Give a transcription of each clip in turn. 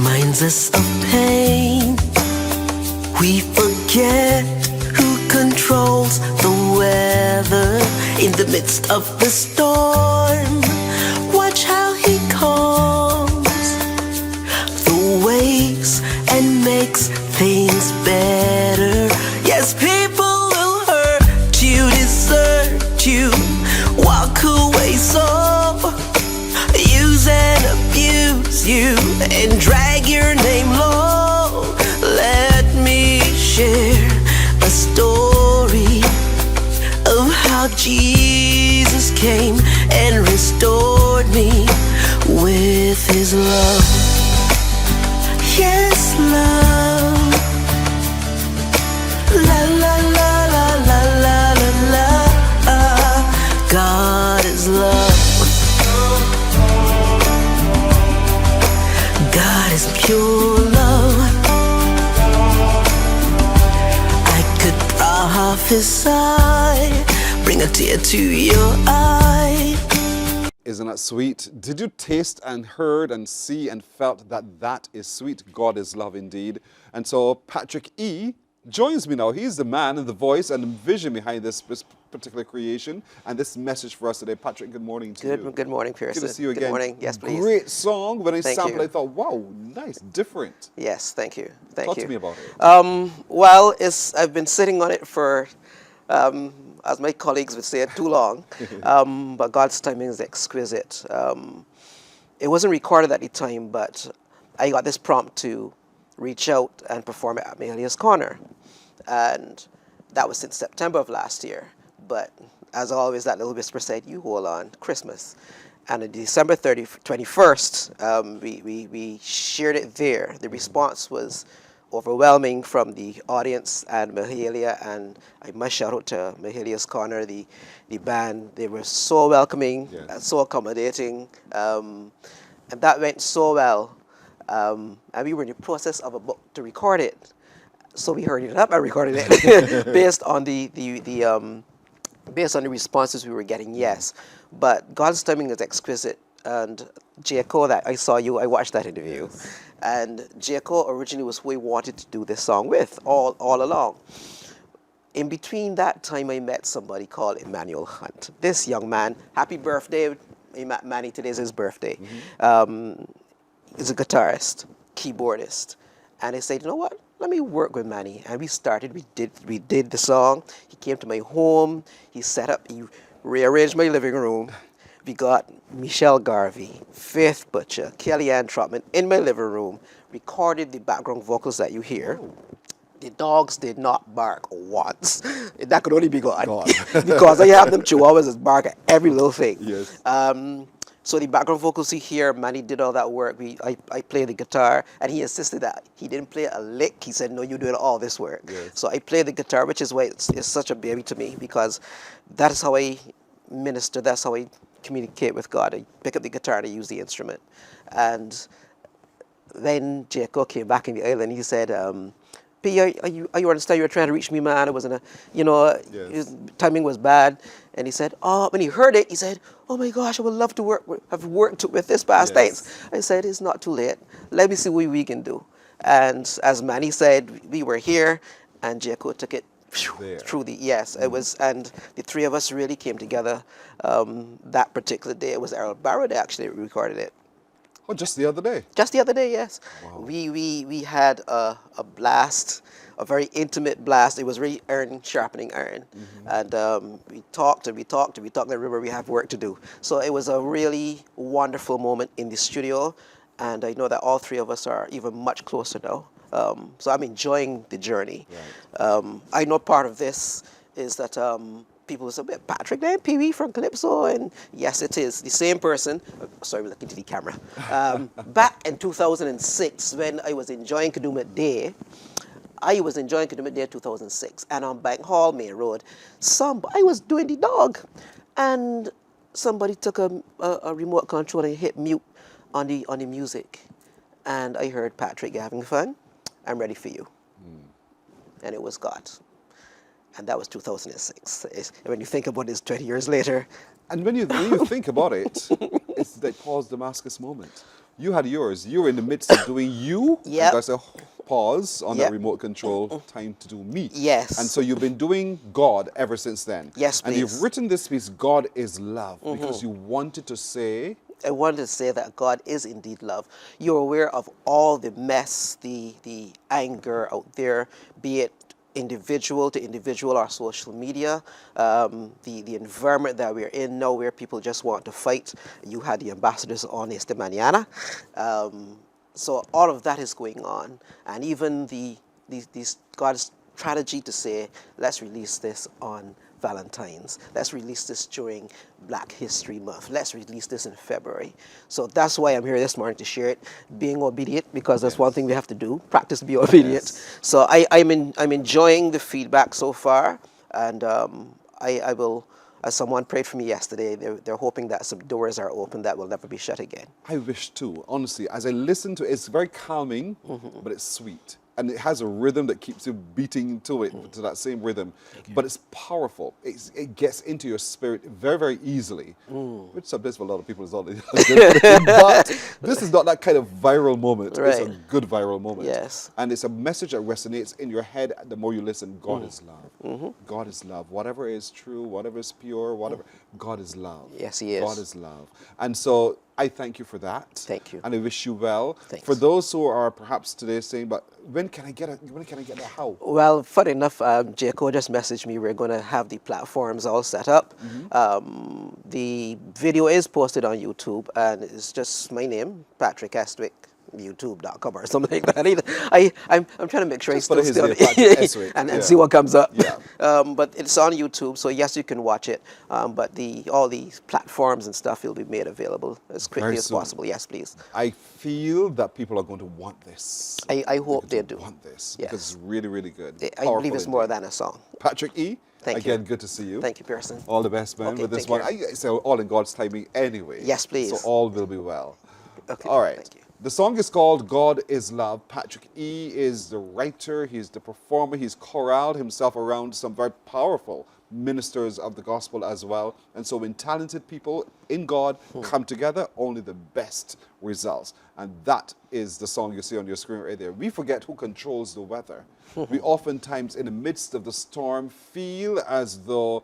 reminds us of pain. We forget who controls the weather in the midst of the storm. Watch how he calms the waves and makes things better. Yes, people will hurt you, desert you, walk away, so use and abuse you and drag your name low. Let me share a story of how Jesus came and restored me with his love. Yes, love. La la la la la la la la. God is love. God is pure love. I could prophesy, bring a tear to your eye. Isn't that sweet? Did you taste and heard and see and felt that that is sweet? God is love indeed. And so Patrick E. joins me now. He's the man and the voice and the vision behind this particular creation and this message for us today. Patrick, good morning to you. Good morning, Pearson. Good to see you again. Good morning. Yes, please. Great song. When I Thank sampled you. I thought, wow, nice, different. Yes, thank you. Thank Talk you. to me about it. Well, I've been sitting on it for, as my colleagues would say, too long. But God's timing is exquisite. It wasn't recorded at the time, but I got this prompt to reach out and perform it at Mahalia's Corner. And that was since September of last year. But as always, that little whisper said, you hold on, Christmas. And on December 21st, we shared it there. The response was overwhelming from the audience and Mahalia, and I must shout out to Mahalia's Corner, the band. They were so welcoming, and so accommodating, and that went so well. And we were in the process of about to record it, so we hurried it up and recorded it based on based on the responses we were getting. Yes, but God's timing is exquisite. And Jaco, that I saw you, I watched that interview. Yes. And Jaco originally was who I wanted to do this song with all along. In between that time, I met somebody called Emmanuel Hunt. This young man, happy birthday. I met Manny, today's his birthday. Mm-hmm. He's a guitarist, keyboardist. And I said, you know what? Let me work with Manny. And we started, we did the song. He came to my home. He set up, he rearranged my living room. We got Michelle Garvey, Faith Butcher, Kellyanne Trotman in my living room, recorded the background vocals that you hear. The dogs did not bark once. That could only be God. Because I have them chihuahuas that bark at every little thing. Yes. So the background vocals you hear, Manny did all that work. I played the guitar, and he insisted that he didn't play a lick. He said, no, you're doing all this work. Yes. So I played the guitar, which is why it's such a baby to me, because that is how I minister, that's how I communicate with God. I pick up the guitar and I use the instrument. And then Jaco came back in the island. He said, P, are you understand you were trying to reach me, man? It wasn't a, his timing was bad. And he said, oh, when he heard it, he said, oh my gosh, I would love to have worked with this past thanks. I said, it's not too late. Let me see what we can do. And as Manny said, we were here, and Jaco took it through the, it was, and the three of us really came together that particular day. It was Errol Barrow that actually recorded it. Oh, just the other day? Just the other day, yes. Wow. We had a blast, a very intimate blast. It was really iron sharpening iron. Mm-hmm. And we talked. I remember we have work to do. So it was a really wonderful moment in the studio. And I know that all three of us are even much closer now. So I'm enjoying the journey. Right. I know part of this is that people say, Patrick, then Pee Wee from Calypso, and yes, it is the same person. Sorry, we're looking to the camera. Back in 2006, when I was enjoying Kaduma Day, I was enjoying Kaduma Day 2006, and on Bank Hall, Main Road, I was doing the dog, and somebody took a remote control and hit mute on the music, and I heard Patrick, you having fun? I'm ready for you. And it was God. And that was 2006. When you think about this 20 years later. And when you think about it, it's the Paul's Damascus moment. You had yours. You were in the midst of doing you. Yep. And God said, pause on that Yep. remote control. Time to do me. Yes. And so you've been doing God ever since then. Yes, And please. you've written this piece, God is Love, because you wanted to say, I wanted to say that God is indeed love. You're aware of all the mess, the anger out there, be it individual to individual or social media, the environment that we're in now where people just want to fight. You had the ambassadors on esta mañana. So all of that is going on. And even these God's strategy to say, let's release this on Valentine's. Let's release this during Black History Month. Let's release this in February. So that's why I'm here this morning to share it, being obedient, because that's one thing we have to do, practice be obedient. Yes. So I'm enjoying the feedback so far, and I will, as someone prayed for me yesterday, they're hoping that some doors are open that will never be shut again. I wish too, honestly. As I listen to it, it's very calming, but it's sweet. And it has a rhythm that keeps you beating to it, to that same rhythm. But it's powerful. It gets into your spirit very, very easily, which sometimes for a lot of people is not a good thing. But this is not that kind of viral moment. It's a Right. good viral moment. Yes. And it's a message that resonates in your head the more you listen. God is love. God is love. Whatever is true, whatever is pure, whatever, God is love. Yes, He is. God is love. And so I thank you for that. Thank you. And I wish you well. Thanks. For those who are perhaps today saying, but when can I get a how? Well, funny enough, Jaco just messaged me. We're going to have the platforms all set up. The video is posted on YouTube, and it's just my name, Patrick Estwick, youtube.com or something like that. I'm trying to make sure Just I put still his name, Patrick Estwick, and yeah. see what comes up. Yeah. But it's on YouTube, so yes, you can watch it. But all the platforms and stuff will be made available as quickly Very as soon. possible. Yes, please. I feel that people are going to want this. I hope They're they going do. to want this Yes. because it's really, really good. I believe it's Powerful more indeed. than a song. Patrick E. Thank again, you. good to see you. Thank you, Pearson. All the best, man, Okay, with this take one. care. So all in God's timing anyway. Yes, please. So all will be well. Okay, All right. thank you. The song is called God is Love. Patrick E. is the writer, he's the performer, he's choraled himself around some very powerful ministers of the gospel as well. And so when talented people in God come together, only the best results. And that is the song you see on your screen right there. We forget who controls the weather. We oftentimes, in the midst of the storm, feel as though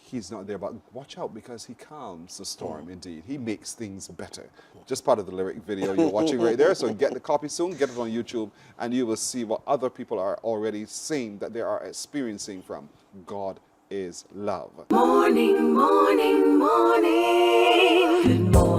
He's not there, but watch out because He calms the storm indeed. He makes things better. Just part of the lyric video you're watching right there. So get the copy soon, get it on YouTube, and you will see what other people are already saying that they are experiencing from God is love. Morning, morning, morning. Good morning.